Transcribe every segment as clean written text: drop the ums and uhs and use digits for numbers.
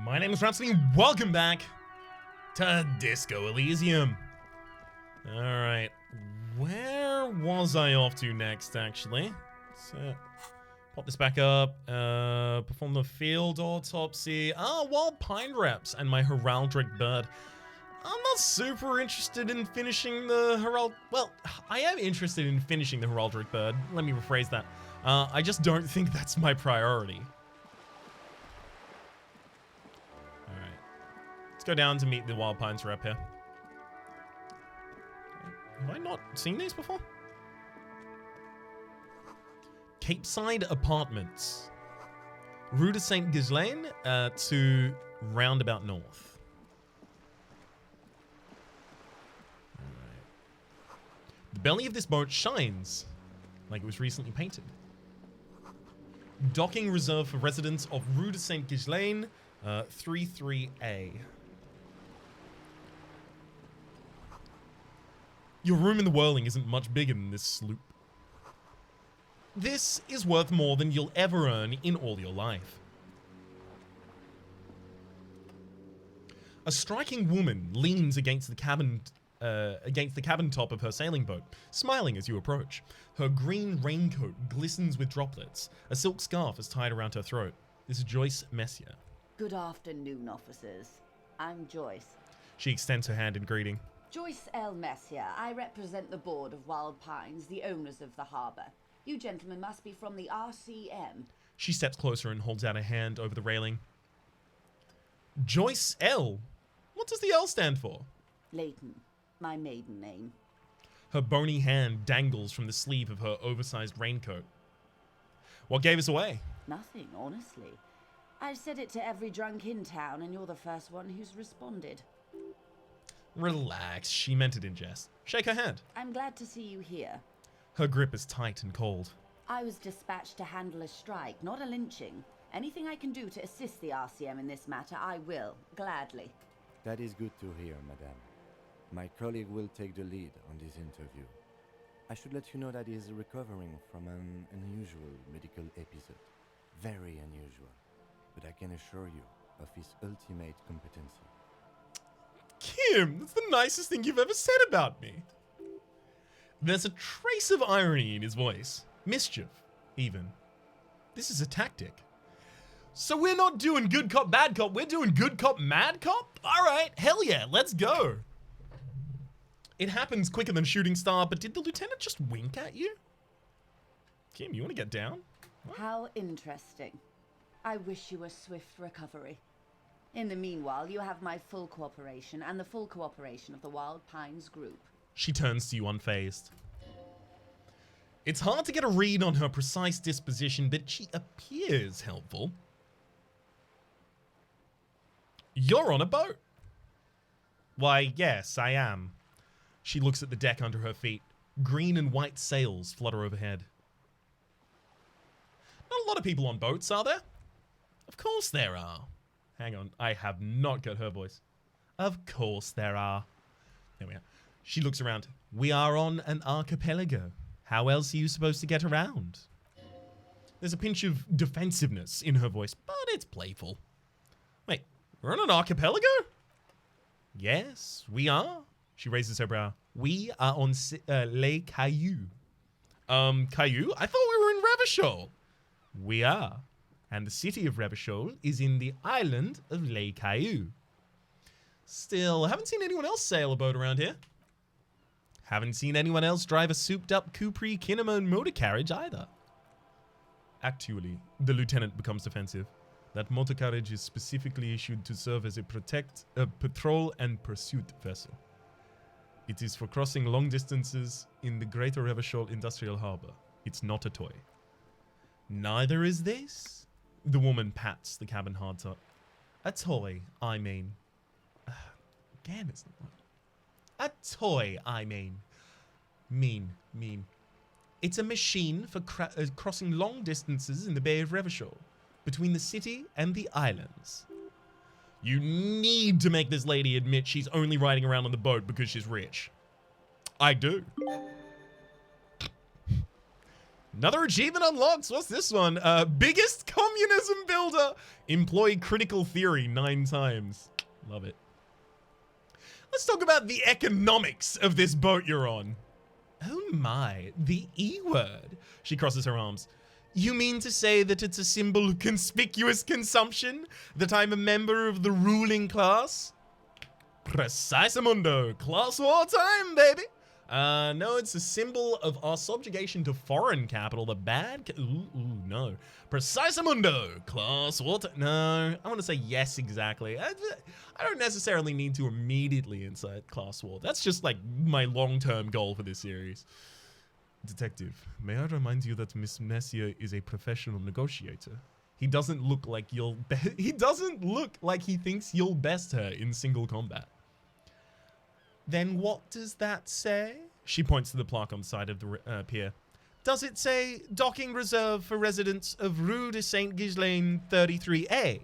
My name is Rhapsody, and welcome back to Disco Elysium. Alright, where was I off to next, actually? Let's pop this back up. Perform the field autopsy. Wild pine reps and my heraldic bird. I'm not super interested in finishing the well, I am interested in finishing the heraldic bird. Let me rephrase that. I just don't think that's my priority. Go down to meet the Wild Pines rep here. Have I not seen these before? Capeside Apartments. Rue de Saint Ghislaine to Roundabout North. Alright. The belly of this boat shines like it was recently painted. Docking reserved for residents of Rue de Saint Ghislaine, 33A. Your room in the Whirling isn't much bigger than this sloop. This is worth more than you'll ever earn in all your life. A striking woman leans against the cabin top of her sailing boat, smiling as you approach. Her green raincoat glistens with droplets. A silk scarf is tied around her throat. This is Joyce Messier. Good afternoon, officers. I'm Joyce. She extends her hand in greeting. Joyce L. Messier. I represent the board of Wild Pines, the owners of the harbor. You gentlemen must be from the RCM. She steps closer and holds out a hand over the railing. Joyce L. What does the L stand for? Leighton, my maiden name. Her bony hand dangles from the sleeve of her oversized raincoat. What gave us away? Nothing, honestly. I've said it to every drunk in town, and you're the first one who's responded. Relax, she meant it in jest. Shake her hand. I'm glad to see you here. Her grip is tight and cold. I was dispatched to handle a strike, not a lynching. Anything I can do to assist the RCM in this matter, I will, gladly. That is good to hear, madame. My colleague will take the lead on this interview. I should let you know that he is recovering from an unusual medical episode. Very unusual. But I can assure you of his ultimate competency. Kim, that's the nicest thing you've ever said about me. There's a trace of irony in his voice. Mischief, even. This is a tactic. So we're not doing good cop, bad cop. We're doing good cop, mad cop? All right, hell yeah, let's go. It happens quicker than shooting star, but did the lieutenant just wink at you? Kim, you want to get down? What? How interesting. I wish you a swift recovery. In the meanwhile, you have my full cooperation and the full cooperation of the Wild Pines group. She turns to you unfazed. It's hard to get a read on her precise disposition, but she appears helpful. You're on a boat. Why, yes, I am. She looks at the deck under her feet. Green and white sails flutter overhead. Not a lot of people on boats, are there? Of course there are. Hang on, I have not got her voice. Of course there are. There we are. She looks around. We are on an archipelago. How else are you supposed to get around? There's a pinch of defensiveness in her voice, but it's playful. Wait, we're on an archipelago? Yes, we are. She raises her brow. We are on Les Cailloux. Cailloux? I thought we were in Revachol. We are. And the city of Revachol is in the island of Les Cailloux. Still, haven't seen anyone else sail a boat around here. Haven't seen anyone else drive a souped-up Capri Kinemon motor carriage either. Actually, the lieutenant becomes defensive. That motor carriage is specifically issued to serve as a patrol and pursuit vessel. It is for crossing long distances in the Greater Revachol Industrial Harbor. It's not a toy. Neither is this. The woman pats the cabin hardtop. A toy, I mean. Again, it's not. A toy, I mean. Mean. It's a machine for crossing long distances in the Bay of Revachol, between the city and the islands. You need to make this lady admit she's only riding around on the boat because she's rich. I do. Another achievement unlocks. What's this one? Biggest communism builder. Employ critical theory 9 times. Love it. Let's talk about the economics of this boat you're on. Oh my, the E word. She crosses her arms. You mean to say that it's a symbol of conspicuous consumption? That I'm a member of the ruling class? Precisamundo. Class war time, baby. No, it's a symbol of our subjugation to foreign capital. The bad... no. Precisamundo. Class war time. No, I want to say yes, exactly. I don't necessarily need to immediately incite class war. That's just like my long-term goal for this series. Detective, may I remind you that Miss Messier is a professional negotiator. He doesn't look like he doesn't look like he thinks you'll best her in single combat. Then what does that say? She points to the plaque on the side of the pier. Does it say docking reserved for residents of Rue de Saint-Ghislain 33A?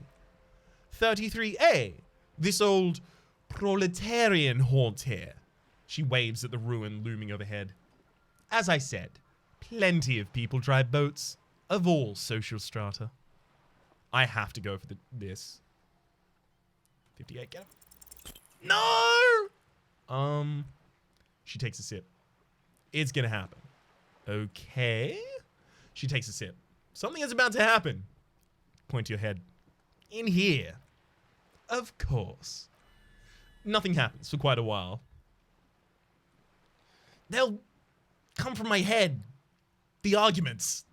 33A, this old proletarian haunt here. She waves at the ruin looming overhead. As I said, plenty of people drive boats of all social strata. I have to go for this. 58, get it. No! She takes a sip. It's gonna happen. Okay. She takes a sip. Something is about to happen. Point to your head. In here. Of course. Nothing happens for quite a while. They'll come from my head. The arguments.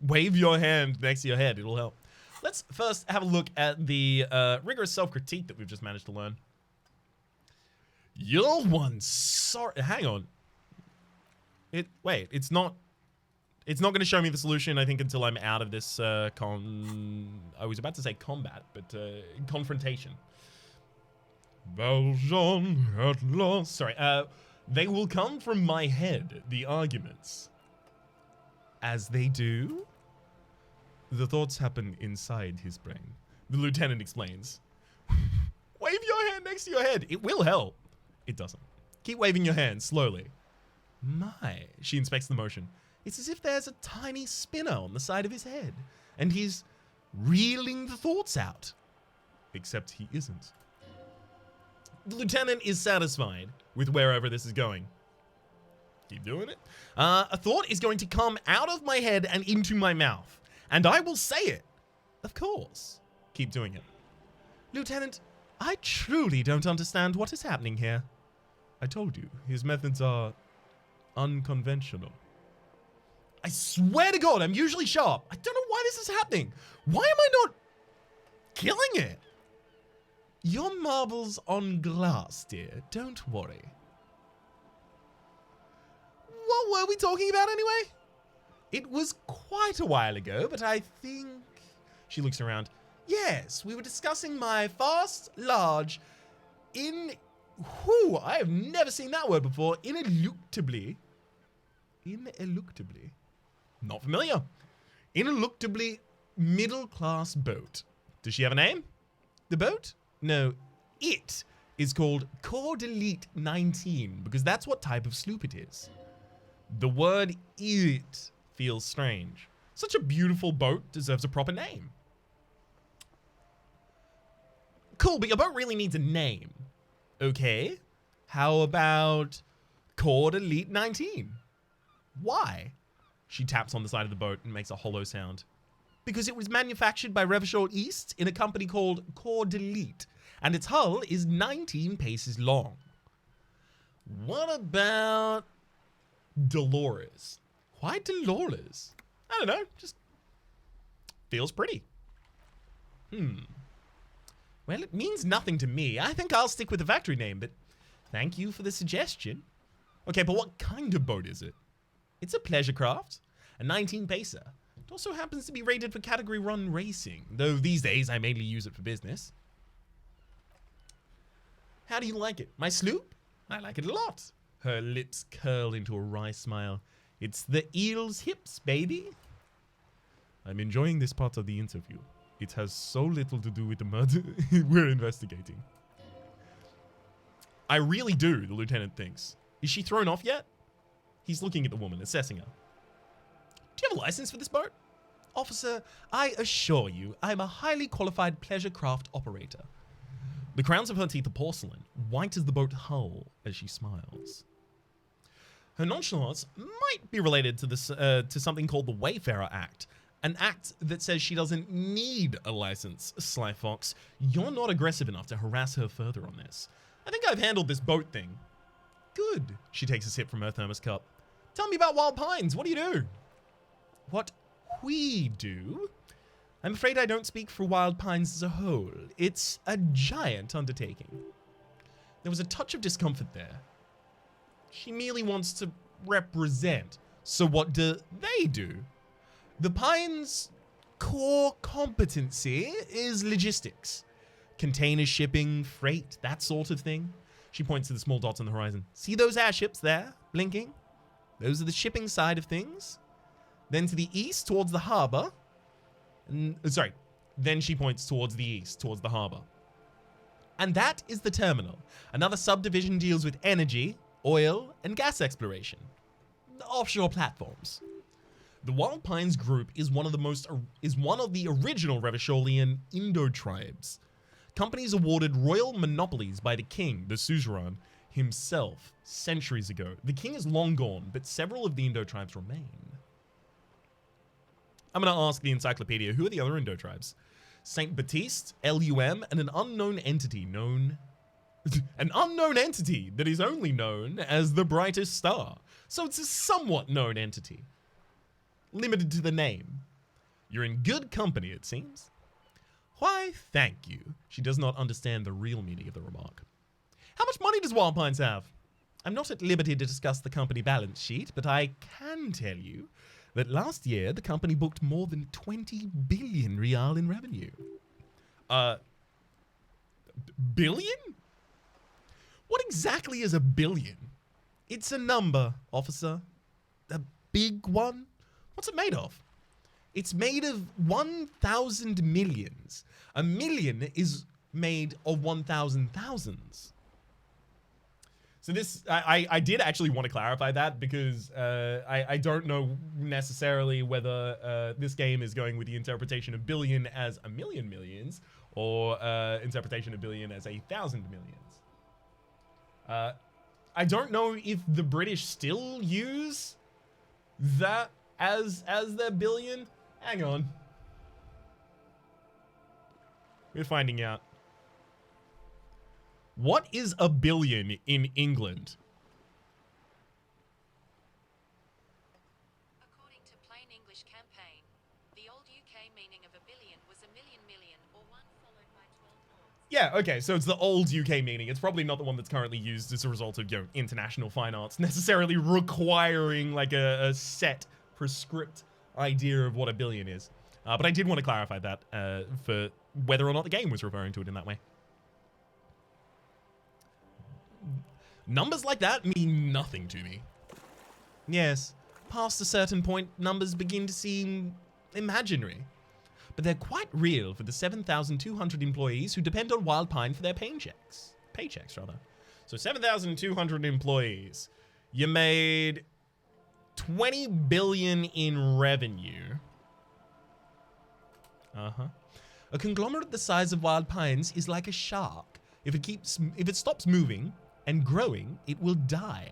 Wave your hand next to your head. It'll help. Let's first have a look at the rigorous self-critique that we've just managed to learn. You're one sorry. Hang on. Wait, it's not going to show me the solution, I think, until I'm out of this I was about to say combat, but confrontation. Valjean at last. Sorry. They will come from my head, the arguments. As they do, the thoughts happen inside his brain. The lieutenant explains. Wave your hand next to your head. It will help. It doesn't. Keep waving your hand slowly. My, she inspects the motion. It's as if there's a tiny spinner on the side of his head, and he's reeling the thoughts out. Except he isn't. The lieutenant is satisfied with wherever this is going. Keep doing it. A thought is going to come out of my head and into my mouth, and I will say it. Of course. Keep doing it. Lieutenant, I truly don't understand what is happening here. I told you, his methods are unconventional. I swear to God, I'm usually sharp. I don't know why this is happening. Why am I not killing it? Your marbles on glass, dear. Don't worry. What were we talking about anyway? It was quite a while ago, but I think... She looks around. Yes, we were discussing my fast, large, I have never seen that word before. Ineluctably. Not familiar. Ineluctably middle-class boat. Does she have a name? The boat? No, it is called Corps d'Elite 19 because that's what type of sloop it is. The word it feels strange. Such a beautiful boat deserves a proper name. Cool, but your boat really needs a name. Okay, how about Corps d'Elite 19? Why? She taps on the side of the boat and makes a hollow sound. Because it was manufactured by Revachol East in a company called Corps d'Elite, and its hull is 19 paces long. What about Dolores? Why Dolores? I don't know, just feels pretty. Well, it means nothing to me. I think I'll stick with the factory name, but thank you for the suggestion. Okay, but what kind of boat is it? It's a pleasure craft, a 19-pacer. It also happens to be rated for category 1 racing, though these days I mainly use it for business. How do you like it? My sloop? I like it a lot. Her lips curl into a wry smile. It's the eel's hips, baby. I'm enjoying this part of the interview. It has so little to do with the murder we're investigating. I really do, the lieutenant thinks. Is she thrown off yet? He's looking at the woman, assessing her. Do you have a license for this boat? Officer, I assure you, I'm a highly qualified pleasure craft operator. The crowns of her teeth are porcelain, white as the boat hull as she smiles. Her nonchalance might be related to this to something called the Wayfarer Act, an act that says she doesn't need a license. Sly Fox, you're not aggressive enough to harass her further on this. I think I've handled this boat thing. Good. She takes a sip from her thermos cup. Tell me about Wild Pines. What do you do? What we do? I'm afraid I don't speak for Wild Pines as a whole. It's a giant undertaking. There was a touch of discomfort there. She merely wants to represent. So what do they do? The Pines' core competency is logistics. Container shipping, freight, that sort of thing. She points to the small dots on the horizon. See those airships there, blinking? Those are the shipping side of things. Then to the east, towards the harbor. Then she points towards the east, towards the harbor. And that is the terminal. Another subdivision deals with energy, oil, and gas exploration. The offshore platforms. The Wild Pines group is one of the original Revacholian Indo-tribes. Companies awarded royal monopolies by the king, the suzerain, himself, centuries ago. The king is long gone, but several of the Indo-tribes remain. I'm going to ask the encyclopedia, who are the other Indo-tribes? Saint Baptiste, Lum, and an unknown entity known... an unknown entity that is only known as the brightest star. So it's a somewhat known entity. Limited to the name. You're in good company, it seems. Why, thank you. She does not understand the real meaning of the remark. How much money does Wild Pines have? I'm not at liberty to discuss the company balance sheet, but I can tell you that last year the company booked more than 20 billion real in revenue. Billion? What exactly is a billion? It's a number, officer. A big one? What's it made of? It's made of 1,000 millions. A million is made of 1,000 thousands. So this, I did actually want to clarify that because I don't know necessarily whether this game is going with the interpretation of billion as a million millions or interpretation of billion as 1,000 millions. I don't know if the British still use that as their billion. Hang on. We're finding out. What is a billion in England? According to Plain English Campaign, the old UK meaning of a billion was a million million, or one followed by 12 noughts. Yeah, okay, so it's the old UK meaning. It's probably not the one that's currently used as a result of, international fine arts necessarily requiring like a set prescript idea of what a billion is. But I did want to clarify that for whether or not the game was referring to it in that way. Numbers like that mean nothing to me. Yes, past a certain point, numbers begin to seem imaginary. But they're quite real for the 7,200 employees who depend on Wild Pine for their paychecks. So 7,200 employees. You made 20 billion in revenue. A conglomerate the size of Wild Pines is like a shark. If it stops moving and growing, it will die.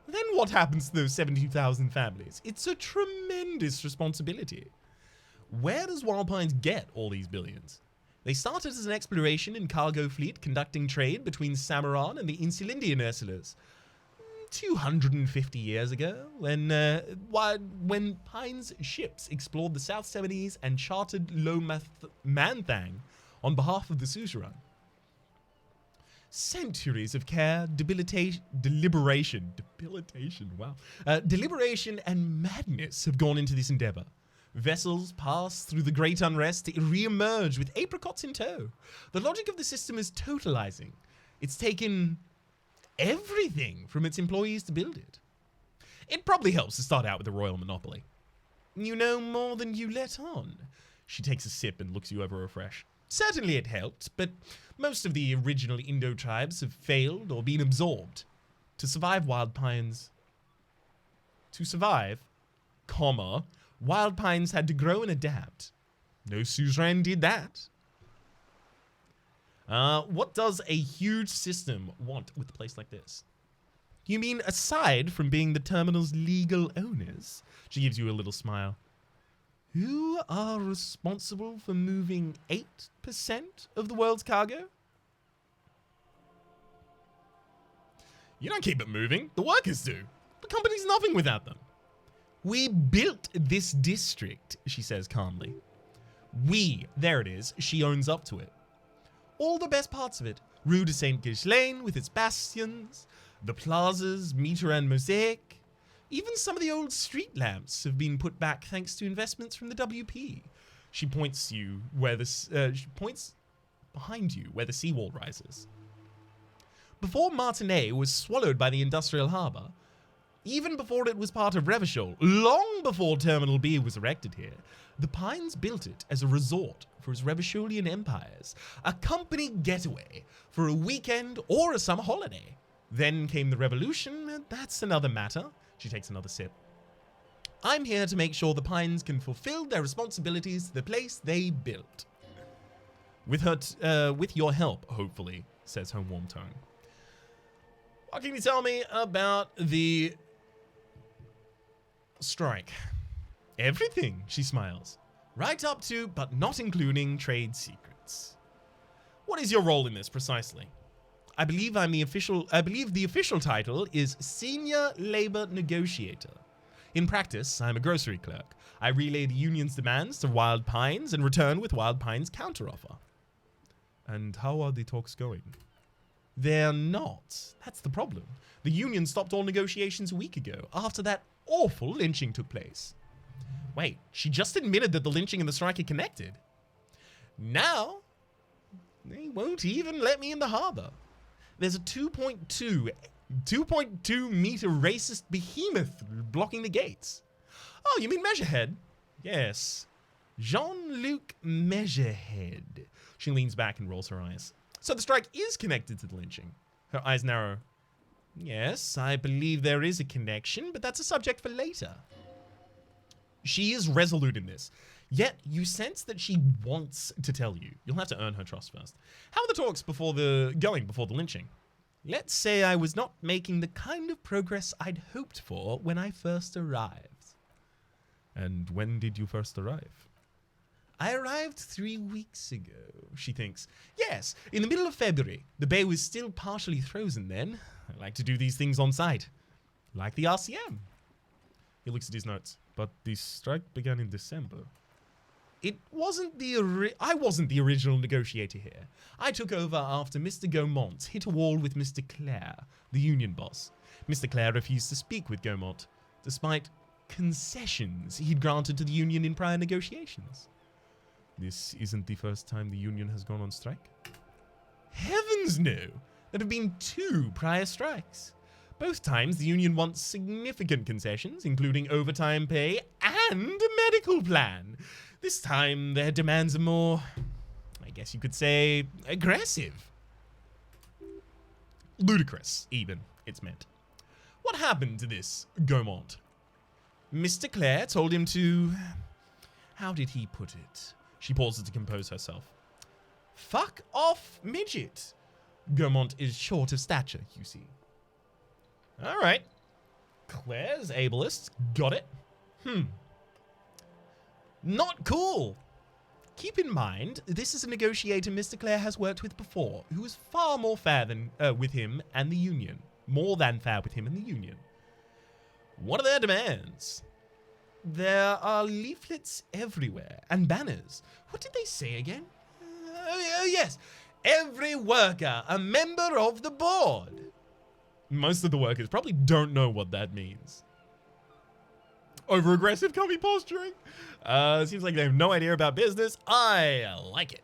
Then what happens to those 72,000 families? It's a tremendous responsibility. Where does Wild Pines get all these billions? They started as an exploration and cargo fleet conducting trade between Samaran and the Insulindian Ursulas. 250 years ago, when Pines' ships explored the South Seventies and chartered Lo Manthang on behalf of the suzerain. Centuries of care, deliberation, and madness have gone into this endeavor. Vessels pass through the great unrest to re-emerge with apricots in tow. The logic of the system is totalizing. It's taken everything from its employees to build it. It probably helps to start out with a royal monopoly. You know more than you let on. She takes a sip and looks you over afresh. Certainly it helped, but most of the original Indo tribes have failed or been absorbed. To survive Wild Pines, Wild Pines had to grow and adapt. No suzerain did that. What does a huge system want with a place like this? You mean aside from being the terminal's legal owners? She gives you a little smile. Who are responsible for moving 8% of the world's cargo? You don't keep it moving. The workers do. The company's nothing without them. We built this district, she says calmly. We, there it is, she owns up to it. All the best parts of it. Rue de Saint-Ghislain with its bastions, the plazas, Meter and Mosaic. Even some of the old street lamps have been put back thanks to investments from the WP. She points she points behind you where the seawall rises. Before Martinez was swallowed by the industrial harbour, even before it was part of Revachol, long before Terminal B was erected here, the Pines built it as a resort for its Revacholian empires, a company getaway for a weekend or a summer holiday. Then came the revolution, and that's another matter. She takes another sip. I'm here to make sure the Pines can fulfill their responsibilities to the place they built. With your help, hopefully, says her warm tone. What can you tell me about the strike? Everything, she smiles. Right up to, but not including, trade secrets. What is your role in this, precisely? I believe the official title is Senior Labor Negotiator. In practice, I'm a grocery clerk. I relay the union's demands to Wild Pines and return with Wild Pines' counteroffer. And how are the talks going? They're not. That's the problem. The union stopped all negotiations a week ago, after that awful lynching took place. Wait, she just admitted that the lynching and the strike are connected. Now, they won't even let me in the harbor. There's a 2.2 meter racist behemoth blocking the gates. Oh, you mean Measurehead? Yes. Jean-Luc Measurehead. She leans back and rolls her eyes. So the strike is connected to the lynching. Her eyes narrow. Yes, I believe there is a connection, but that's a subject for later. She is resolute in this. Yet, you sense that she wants to tell you. You'll have to earn her trust first. How are the talks before the lynching? Let's say I was not making the kind of progress I'd hoped for when I first arrived. And when did you first arrive? I arrived 3 weeks ago, she thinks. Yes, in the middle of February. The bay was still partially frozen then. I like to do these things on site. Like the RCM. He looks at his notes. But the strike began in December. I wasn't the original negotiator here. I took over after Mr. Gaumont hit a wall with Mr. Clare, the union boss. Mr. Clare refused to speak with Gaumont, despite concessions he'd granted to the union in prior negotiations. This isn't the first time the union has gone on strike? Heavens no! There have been 2 prior strikes. Both times the union wants significant concessions, including overtime pay and a medical plan. This time their demands are more, I guess you could say, aggressive. Ludicrous, even, it's meant. What happened to this Gaumont? Mr. Clare told him to... How did he put it? She pauses to compose herself. Fuck off, midget. Gaumont is short of stature, you see. All right. Claire's ableist. Got it. Not cool. Keep in mind, this is a negotiator Mr. Clare has worked with before, who is far more fair than with him and the union. More than fair with him and the union. What are their demands? There are leaflets everywhere and banners. What did they say again? Oh, yes. Every worker, a member of the board. Most of the workers probably don't know what that means. Over-aggressive copy posturing? Seems like they have no idea about business. I like it.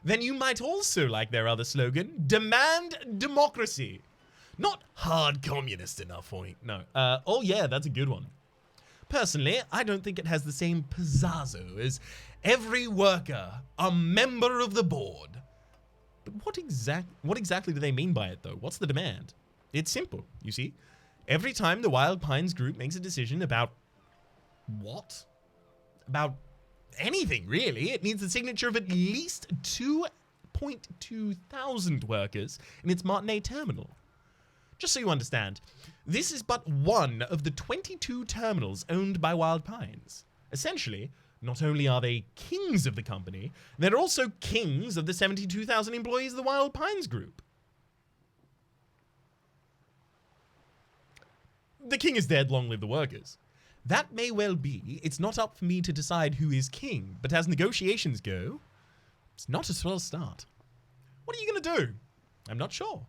Then you might also like their other slogan, Demand Democracy. Not hard communist enough for you. No. Oh yeah, that's a good one. Personally, I don't think it has the same pizazzo as every worker, a member of the board. But what exactly do they mean by it, though? What's the demand? It's simple, you see. Every time the Wild Pines group makes a decision about what? about anything, really. It needs the signature of at least 2.2 thousand workers in its Martinez terminal. Just so you understand, this is but one of the 22 terminals owned by Wild Pines. Essentially, not only are they kings of the company, they're also kings of the 72,000 employees of the Wild Pines Group. The king is dead, long live the workers. That may well be. It's not up for me to decide who is king, but as negotiations go, it's not a swell start. What are you going to do? I'm not sure.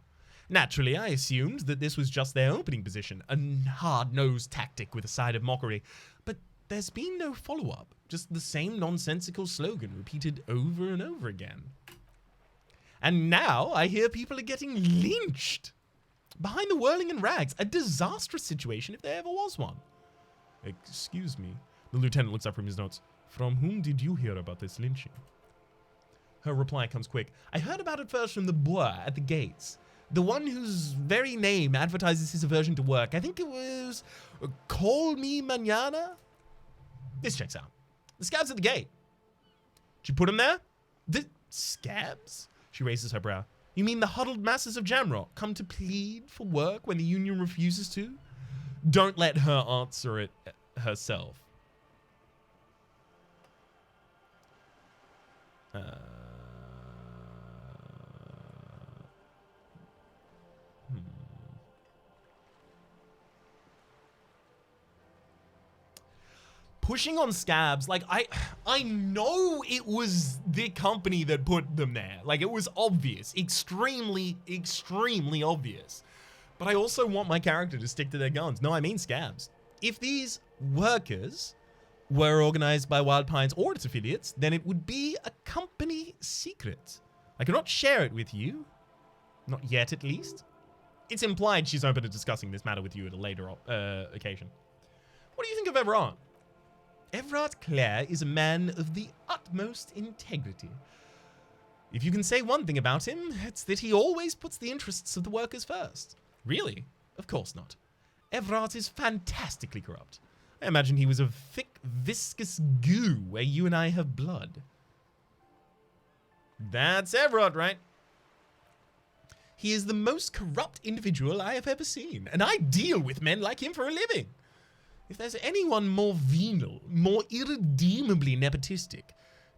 Naturally, I assumed that this was just their opening position, a hard-nosed tactic with a side of mockery, but there's been no follow-up, just the same nonsensical slogan repeated over and over again. And now I hear people are getting lynched. Behind the whirling and rags, a disastrous situation if there ever was one. Excuse me. The lieutenant looks up from his notes. From whom did you hear about this lynching? Her reply comes quick. I heard about it first from the boy at the gates. The one whose very name advertises his aversion to work. I think it was Call Me Mañana? This checks out. The scabs at the gate. Did you put him there? The scabs? She raises her brow. You mean the huddled masses of Jamrock come to plead for work when the union refuses to? Don't let her answer it herself. Pushing on scabs, like, I know it was the company that put them there. Like, it was obvious. Extremely, extremely obvious. But I also want my character to stick to their guns. No, I mean scabs. If these workers were organized by Wild Pines or its affiliates, then it would be a company secret. I cannot share it with you. Not yet, at least. It's implied she's open to discussing this matter with you at a later occasion. What do you think of Everard? Everard Clare is a man of the utmost integrity. If you can say one thing about him, it's that he always puts the interests of the workers first. Really? Of course not. Everard is fantastically corrupt. I imagine he was a thick, viscous goo where you and I have blood. That's Everard, right? He is the most corrupt individual I have ever seen, and I deal with men like him for a living. If there's anyone more venal, more irredeemably nepotistic,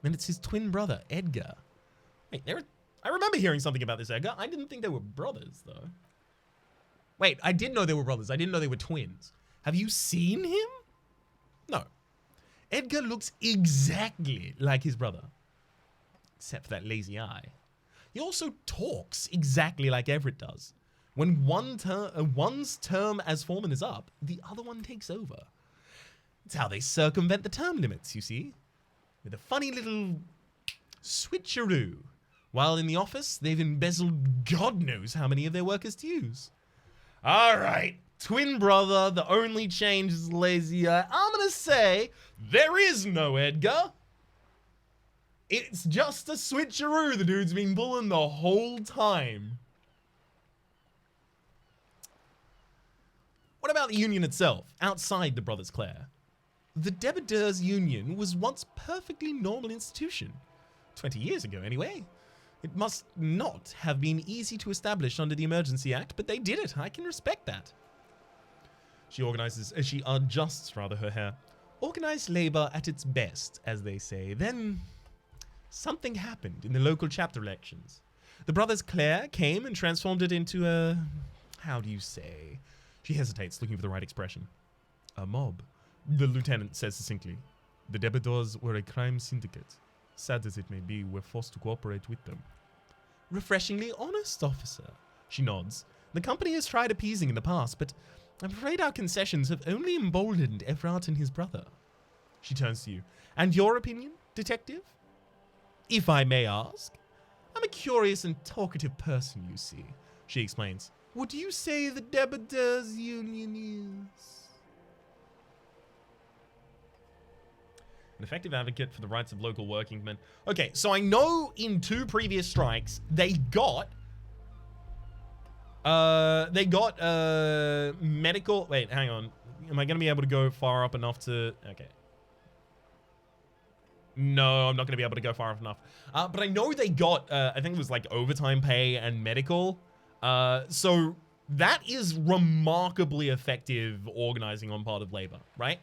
then it's his twin brother, Edgar. Wait, I remember hearing something about this Edgar. I didn't think they were brothers, though. Wait, I did know they were brothers. I didn't know they were twins. Have you seen him? No. Edgar looks exactly like his brother. Except for that lazy eye. He also talks exactly like Everett does. When one's term as foreman is up, the other one takes over. It's how they circumvent the term limits, you see. With a funny little switcheroo. While in the office, they've embezzled God knows how many of their workers' dues. All right, twin brother, the only change is lazy eye. I'm going to say there is no Edgar. It's just a switcheroo the dude's been pulling the whole time. What about the union itself, outside the Brothers Clare? The Debiteurs Union was once a perfectly normal institution. 20 years ago, anyway. It must not have been easy to establish under the Emergency Act, but they did it. I can respect that. She adjusts her hair. Organized labor at its best, as they say. Then something happened in the local chapter elections. The Brothers Clare came and transformed it into a... how do you say... She hesitates, looking for the right expression. A mob, the lieutenant says succinctly. The debitors were a crime syndicate. Sad as it may be, we're forced to cooperate with them. Refreshingly honest, officer. She nods. The company has tried appeasing in the past, but I'm afraid our concessions have only emboldened Everard and his brother. She turns to you. And your opinion, detective? If I may ask. I'm a curious and talkative person, you see. She explains. Would you say the Debitors Union is an effective advocate for the rights of local working men? Okay, so I know in 2 previous strikes they got medical. Wait, hang on. Am I going to be able to go far up enough to? Okay. No, I'm not going to be able to go far enough. But I know they got, I think it was like overtime pay and medical. So that is remarkably effective organizing on part of labor, right?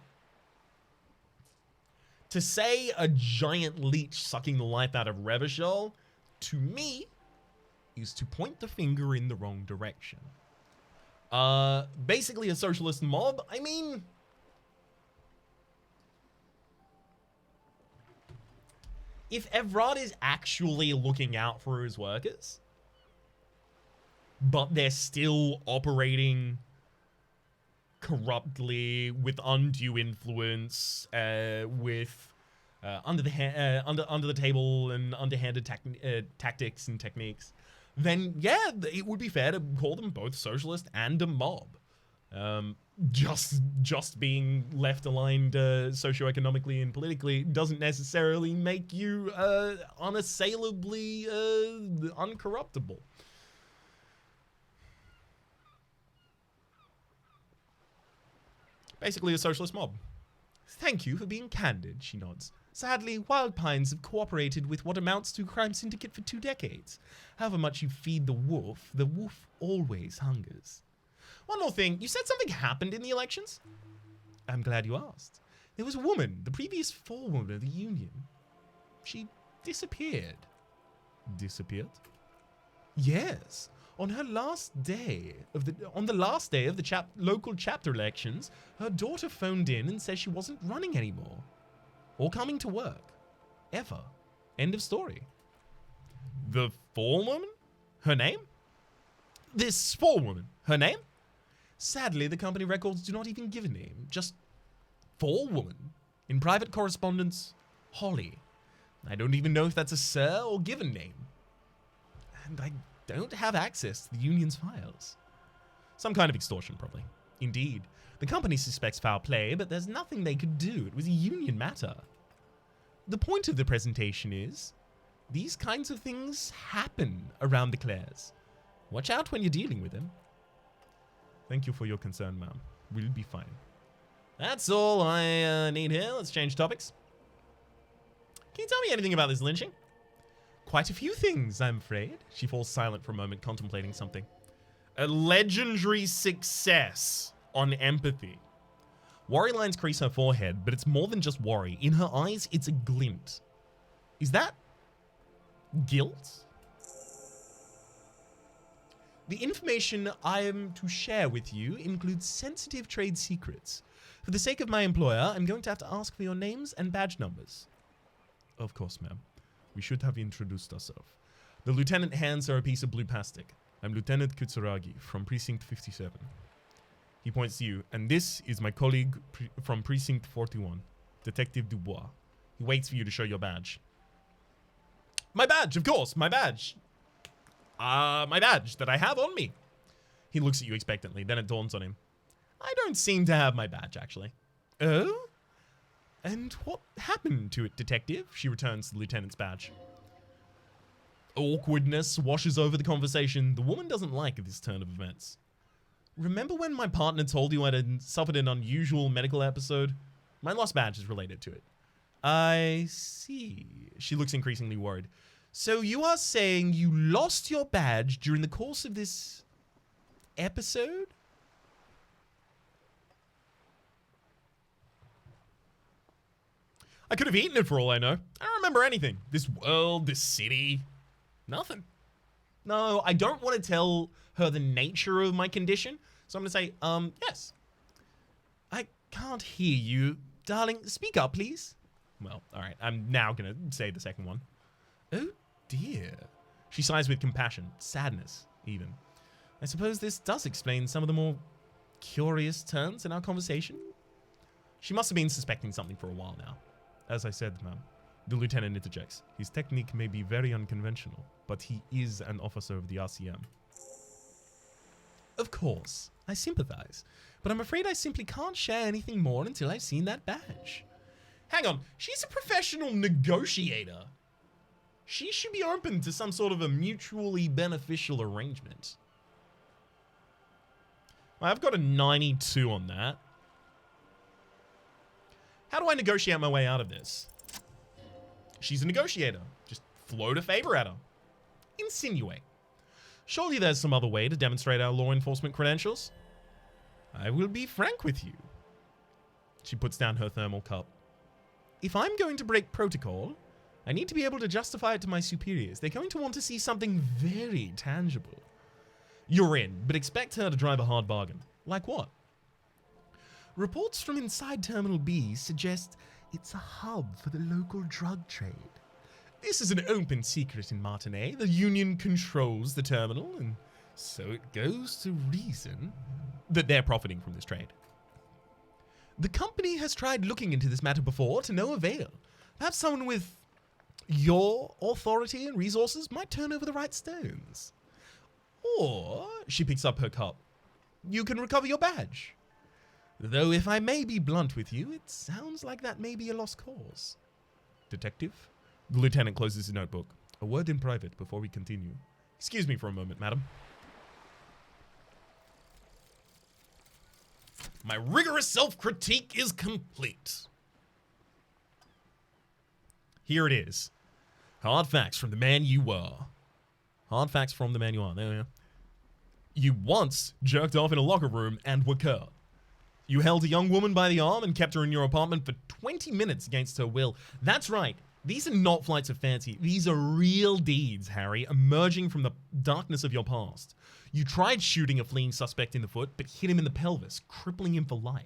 To say a giant leech sucking the life out of Revachol, to me, is to point the finger in the wrong direction. Basically a socialist mob, I mean... If Evrard is actually looking out for his workers, but they're still operating corruptly with undue influence, with under the table and underhanded tactics and techniques, then yeah, it would be fair to call them both socialist and a mob. Just being left aligned socioeconomically and politically doesn't necessarily make you unassailably uncorruptible. Basically a socialist mob. Thank you for being candid, she nods. Sadly, Wild Pines have cooperated with what amounts to a crime syndicate for 2 decades. However much you feed the wolf always hungers. One more thing, you said something happened in the elections? I'm glad you asked. There was a woman, the previous forewoman of the Union. She disappeared. Disappeared? Yes. On the last day of the local chapter elections, her daughter phoned in and said she wasn't running anymore. Or coming to work. Ever. End of story. The forewoman? Her name? This forewoman. Her name? Sadly, the company records do not even give a name. Just forewoman. In private correspondence, Holly. I don't even know if that's a sir or given name. And I don't have access to the union's files. Some kind of extortion, probably. Indeed. The company suspects foul play, but there's nothing they could do. It was a union matter. The point of the presentation is, these kinds of things happen around the Clares. Watch out when you're dealing with them. Thank you for your concern, ma'am. We'll be fine. That's all I need here. Let's change topics. Can you tell me anything about this lynching? Quite a few things, I'm afraid. She falls silent for a moment, contemplating something. A legendary success on empathy. Worry lines crease her forehead, but it's more than just worry. In her eyes, it's a glint. Is that guilt? The information I am to share with you includes sensitive trade secrets. For the sake of my employer, I'm going to have to ask for your names and badge numbers. Of course, ma'am. We should have introduced ourselves. The lieutenant hands her a piece of blue plastic. I'm Lieutenant Kutsuragi from Precinct 57. He points to you, and this is my colleague from Precinct 41, Detective Dubois. He waits for you to show your badge. My badge, of course, my badge. My badge that I have on me. He looks at you expectantly, then it dawns on him. I don't seem to have my badge, actually. Oh? And what happened to it, Detective? She returns the lieutenant's badge. Awkwardness washes over the conversation. The woman doesn't like this turn of events. Remember when my partner told you I had suffered an unusual medical episode? My lost badge is related to it. I see. She looks increasingly worried. So you are saying you lost your badge during the course of this episode? I could have eaten it for all I know. I don't remember anything. This world, this city, nothing. No, I don't want to tell her the nature of my condition. So I'm going to say, yes. I can't hear you. Darling, speak up, please. Well, all right. I'm now going to say the second one. Oh, dear. She sighs with compassion, sadness, even. I suppose this does explain some of the more curious turns in our conversation. She must have been suspecting something for a while now. As I said, ma'am, the lieutenant interjects. His technique may be very unconventional, but he is an officer of the RCM. Of course, I sympathize, but I'm afraid I simply can't share anything more until I've seen that badge. Hang on, she's a professional negotiator. She should be open to some sort of a mutually beneficial arrangement. I've got a 92 on that. How do I negotiate my way out of this? She's a negotiator. Just float a favor at her. Insinuate. Surely there's some other way to demonstrate our law enforcement credentials. I will be frank with you. She puts down her thermal cup. If I'm going to break protocol, I need to be able to justify it to my superiors. They're going to want to see something very tangible. You're in, but expect her to drive a hard bargain. Like what? Reports from inside Terminal B suggest it's a hub for the local drug trade. This is an open secret in Martinez. The Union controls the terminal, and so it goes to reason that they're profiting from this trade. The company has tried looking into this matter before to no avail. Perhaps someone with your authority and resources might turn over the right stones. Or, she picks up her cup, you can recover your badge. Though if I may be blunt with you, it sounds like that may be a lost cause. Detective? The lieutenant closes his notebook. A word in private before we continue. Excuse me for a moment, madam. My rigorous self-critique is complete. Here it is. Hard facts from the man you are. Hard facts from the man you are. There we go. You once jerked off in a locker room and were caught. You held a young woman by the arm and kept her in your apartment for 20 minutes against her will. That's right. These are not flights of fancy. These are real deeds, Harry, emerging from the darkness of your past. You tried shooting a fleeing suspect in the foot, but hit him in the pelvis, crippling him for life.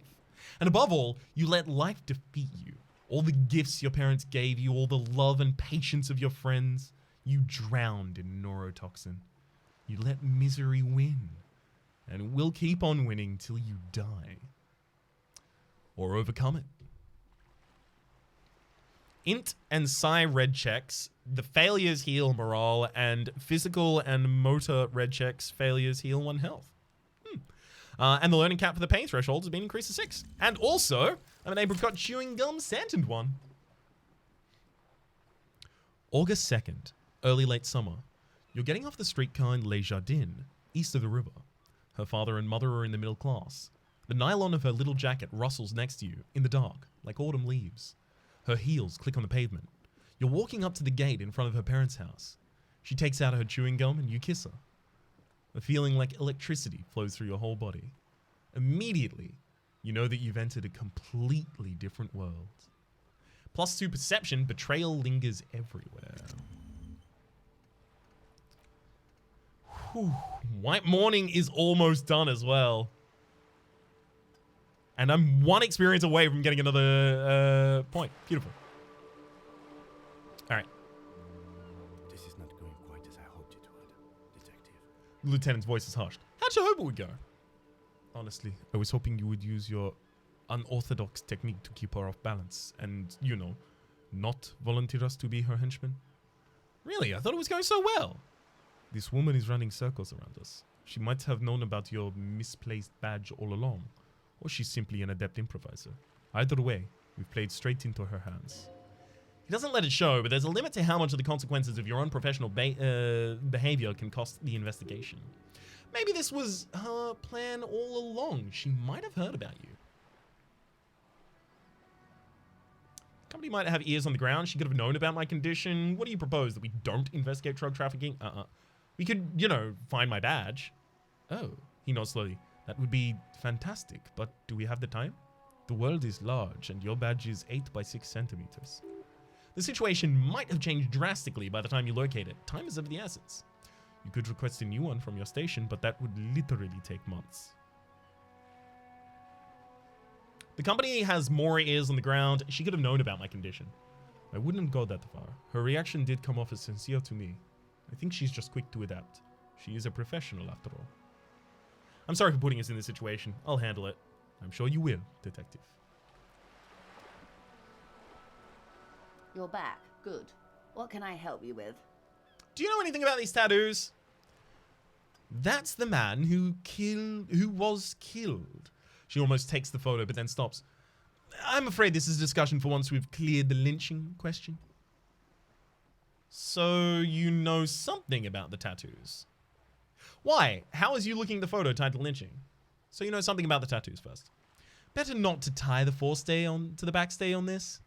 And above all, you let life defeat you. All the gifts your parents gave you, all the love and patience of your friends, you drowned in neurotoxin. You let misery win, and will keep on winning till you die. Or overcome it. Int and Psi red checks, the failures heal morale, and physical and motor red checks, failures heal 1 health. And the learning cap for the pain threshold has been increased to 6. And also, I'm an apricot chewing gum Santened one. August 2nd, early late summer. You're getting off the streetcar in Les Jardins, east of the river. Her father and mother are in the middle class. The nylon of her little jacket rustles next to you, in the dark, like autumn leaves. Her heels click on the pavement. You're walking up to the gate in front of her parents' house. She takes out her chewing gum and you kiss her. A feeling like electricity flows through your whole body. Immediately, you know that you've entered a completely different world. +2 perception, betrayal lingers everywhere. Whew. White Morning is almost done as well. And I'm 1 experience away from getting another point. Beautiful. All right. This is not going quite as I hoped it would, Detective. The lieutenant's voice is hushed. How'd you hope it would go? Honestly, I was hoping you would use your unorthodox technique to keep her off balance and, you know, not volunteer us to be her henchmen. Really? I thought it was going so well. This woman is running circles around us. She might have known about your misplaced badge all along, or she's simply an adept improviser. Either way, we've played straight into her hands. He doesn't let it show, but there's a limit to how much of the consequences of your unprofessional behavior can cost the investigation. Maybe this was her plan all along. She might have heard about you. Company might have ears on the ground. She could have known about my condition. What do you propose? That we don't investigate drug trafficking? We could, you know, find my badge. Oh, he nods slowly. That would be fantastic, but do we have the time? The world is large, and your badge is 8 by 6 centimeters. The situation might have changed drastically by the time you locate it. Time is of the essence. You could request a new one from your station, but that would literally take months. The company has more ears on the ground. She could have known about my condition. I wouldn't go that far. Her reaction did come off as sincere to me. I think she's just quick to adapt. She is a professional after all. I'm sorry for putting us in this situation. I'll handle it. I'm sure you will, Detective. You're back. Good. What can I help you with? Do you know anything about these tattoos? That's the man who was killed. She almost takes the photo, but then stops. I'm afraid this is a discussion for once we've cleared the lynching question. So you know something about the tattoos. Why? How is you looking at the photo tied to lynching? So you know something about the tattoos first. Better not to tie the forestay on to the backstay on this.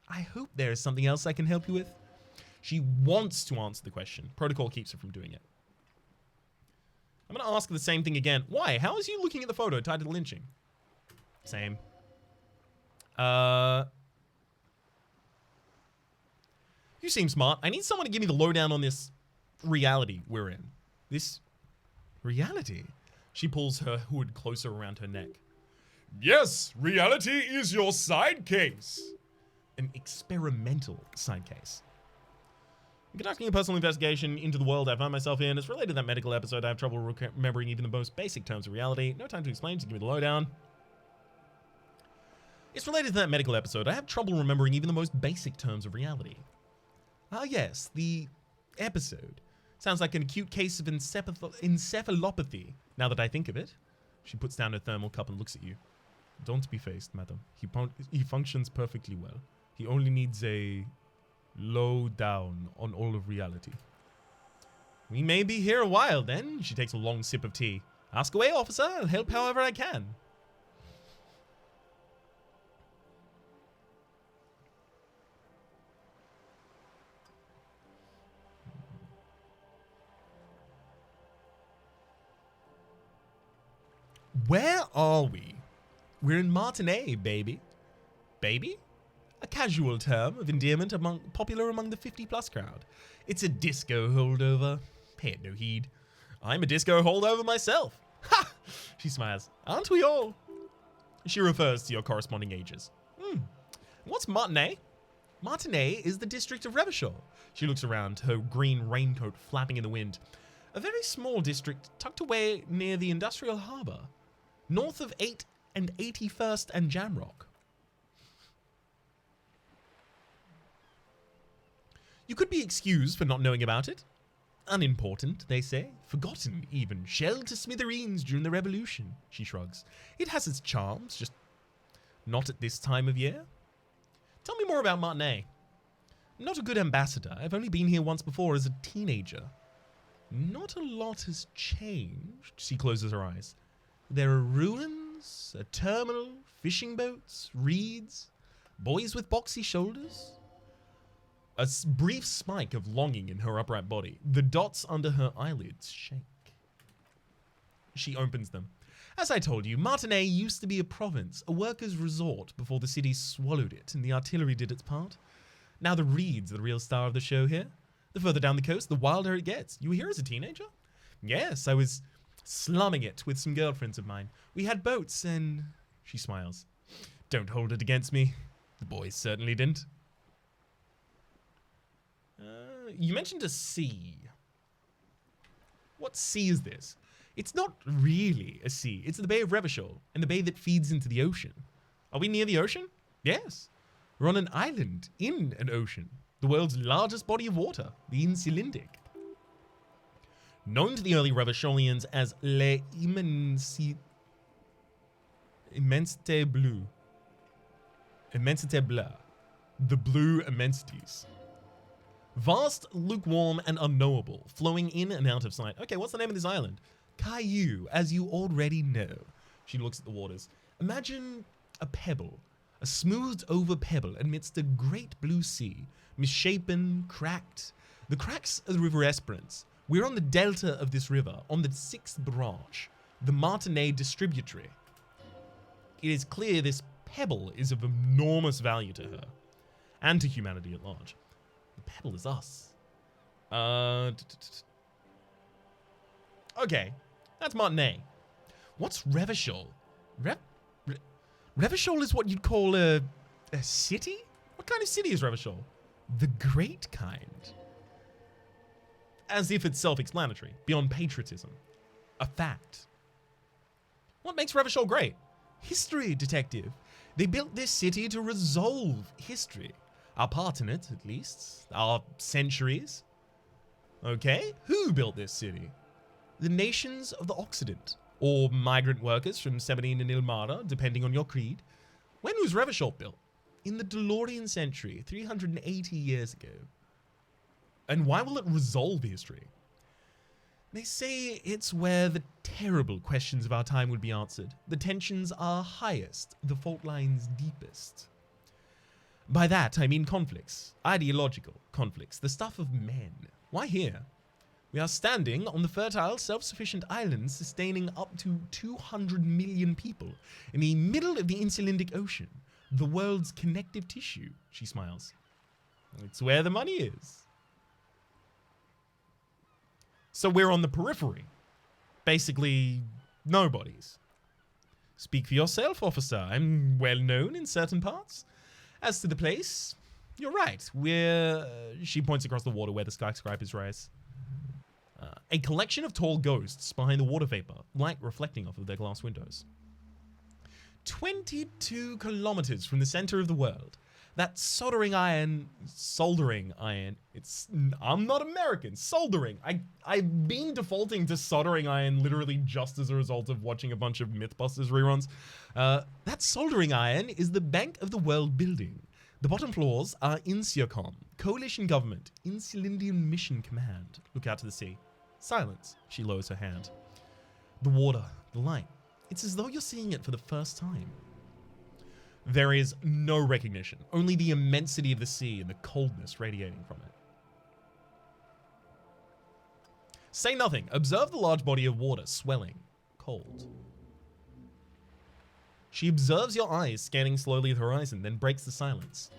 I hope there is something else I can help you with. She wants to answer the question. Protocol keeps her from doing it. I'm going to ask her the same thing again. Why? How is you looking at the photo tied to the lynching? Same. You seem smart. I need someone to give me the lowdown on this reality we're in. This reality? She pulls her hood closer around her neck. Yes, reality is your side case. An experimental side case. I'm conducting a personal investigation into the world I find myself in. It's related to that medical episode. I have trouble remembering even the most basic terms of reality. No time to explain, just give me the lowdown. It's related to that medical episode. I have trouble remembering even the most basic terms of reality. Ah, yes, the episode. Sounds like an acute case of encephalopathy, now that I think of it. She puts down her thermal cup and looks at you. Don't be phased, madam. He functions perfectly well. He only needs a low down on all of reality. We may be here a while then. She takes a long sip of tea. Ask away, officer. I'll help however I can. Where are we? We're in Martinez, baby. Baby? A casual term of endearment popular among the 50-plus crowd. It's a disco holdover. Pay it no heed. I'm a disco holdover myself. Ha! She smiles. Aren't we all? She refers to your corresponding ages. What's Martinez? Martinez is the district of Revachol. She looks around, her green raincoat flapping in the wind. A very small district tucked away near the industrial harbour, north of 8 and 81st and Jamrock. You could be excused for not knowing about it. Unimportant, they say. Forgotten, even. Shelled to smithereens during the revolution. She shrugs. It has its charms, just not at this time of year. Tell me more about Martinez. I'm not a good ambassador. I've only been here once before as a teenager. Not a lot has changed. She closes her eyes. There are ruins, a terminal, fishing boats, reeds, boys with boxy shoulders. A brief spike of longing in her upright body. The dots under her eyelids shake. She opens them. As I told you, Martinez used to be a province, a workers' resort before the city swallowed it and the artillery did its part. Now the reeds are the real star of the show here. The further down the coast, the wilder it gets. You were here as a teenager? Yes, I was slumming it with some girlfriends of mine. We had boats and... She smiles. Don't hold it against me. The boys certainly didn't. You mentioned a sea. What sea is this? It's not really a sea. It's the Bay of Revachol, and the bay that feeds into the ocean. Are we near the ocean? Yes. We're on an island in an ocean. The world's largest body of water, the Insulindic. Known to the early Revacholians as Les Immensité Bleu. Immensité Bleu. The Blue Immensities. Vast, lukewarm, and unknowable, flowing in and out of sight. Okay, what's the name of this island? Caillou, as you already know. She looks at the waters. Imagine a pebble, a smoothed over pebble amidst a great blue sea, misshapen, cracked. The cracks of the River Esperance. We're on the delta of this river, on the 6th branch, the Martinez distributary. It is clear this pebble is of enormous value to her, and to humanity at large. The pebble is us. Okay, that's Martinez. What's Revachol? Revachol is what you'd call a city? What kind of city is Revachol? The great kind. As if it's self-explanatory, beyond patriotism. A fact. What makes Revachol great? History, detective. They built this city to resolve history. Our part in it, at least. Our centuries. Okay, who built this city? The nations of the Occident. Or migrant workers from Sevenine and Ilmara, depending on your creed. When was Revachol built? In the DeLorean century, 380 years ago. And why will it resolve history? They say it's where the terrible questions of our time would be answered. The tensions are highest, the fault lines deepest. By that, I mean conflicts. Ideological conflicts. The stuff of men. Why here? We are standing on the fertile, self-sufficient island sustaining up to 200 million people in the middle of the Insulindic Ocean, the world's connective tissue, she smiles. It's where the money is. So we're on the periphery. Basically, nobody's. Speak for yourself, officer. I'm well known in certain parts. As to the place, you're right. She points across the water where the skyscrapers rise. A collection of tall ghosts behind the water vapor, light reflecting off of their glass windows. 22 kilometers from the center of the world. That soldering iron, I'm not American, soldering. I've been defaulting to soldering iron literally just as a result of watching a bunch of Mythbusters reruns. That soldering iron is the Bank of the World building. The bottom floors are Insiacom, Coalition Government, Insulindian Mission Command. Look out to the sea. Silence. She lowers her hand. The water, the light. It's as though you're seeing it for the first time. There is no recognition, only the immensity of the sea and the coldness radiating from it. Say nothing. Observe the large body of water swelling, cold. She observes your eyes scanning slowly the horizon, then breaks the silence.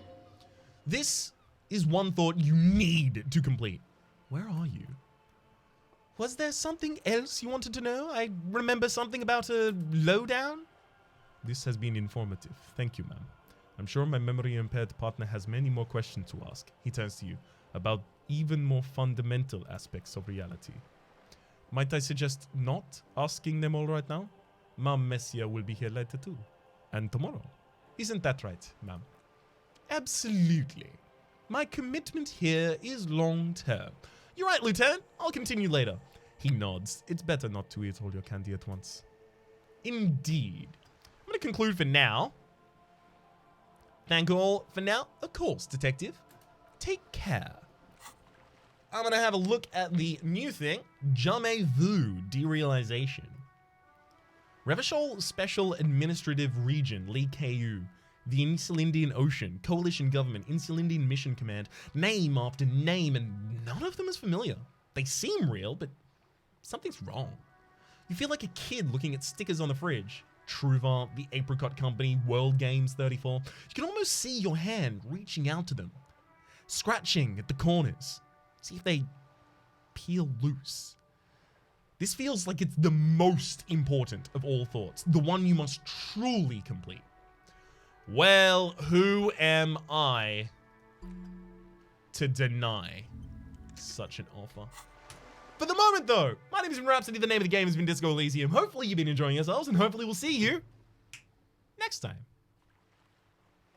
This is one thought you need to complete. Where are you? Was there something else you wanted to know? I remember something about a lowdown? This has been informative. Thank you, ma'am. I'm sure my memory-impaired partner has many more questions to ask. He turns to you about even more fundamental aspects of reality. Might I suggest not asking them all right now? Ma'am Messier will be here later too. And tomorrow. Isn't that right, ma'am? Absolutely. My commitment here is long-term. You're right, Lieutenant. I'll continue later. He nods. It's better not to eat all your candy at once. Indeed. I'm going to conclude for now. Thank you all for now. Of course, Detective. Take care. I'm going to have a look at the new thing. Jamais vu derealization. Revachol Special Administrative Region, Lee KU. The Insulindian Ocean, Coalition Government, Insulindian Mission Command, name after name, and none of them is familiar. They seem real, but something's wrong. You feel like a kid looking at stickers on the fridge. Truva, the Apricot Company, World Games 34. You can almost see your hand reaching out to them, scratching at the corners. See if they peel loose. This feels like it's the most important of all thoughts, the one you must truly complete. Well, who am I to deny such an offer? For the moment, though, my name is Rhapsody. The name of the game has been Disco Elysium. Hopefully you've been enjoying yourselves, and hopefully we'll see you next time.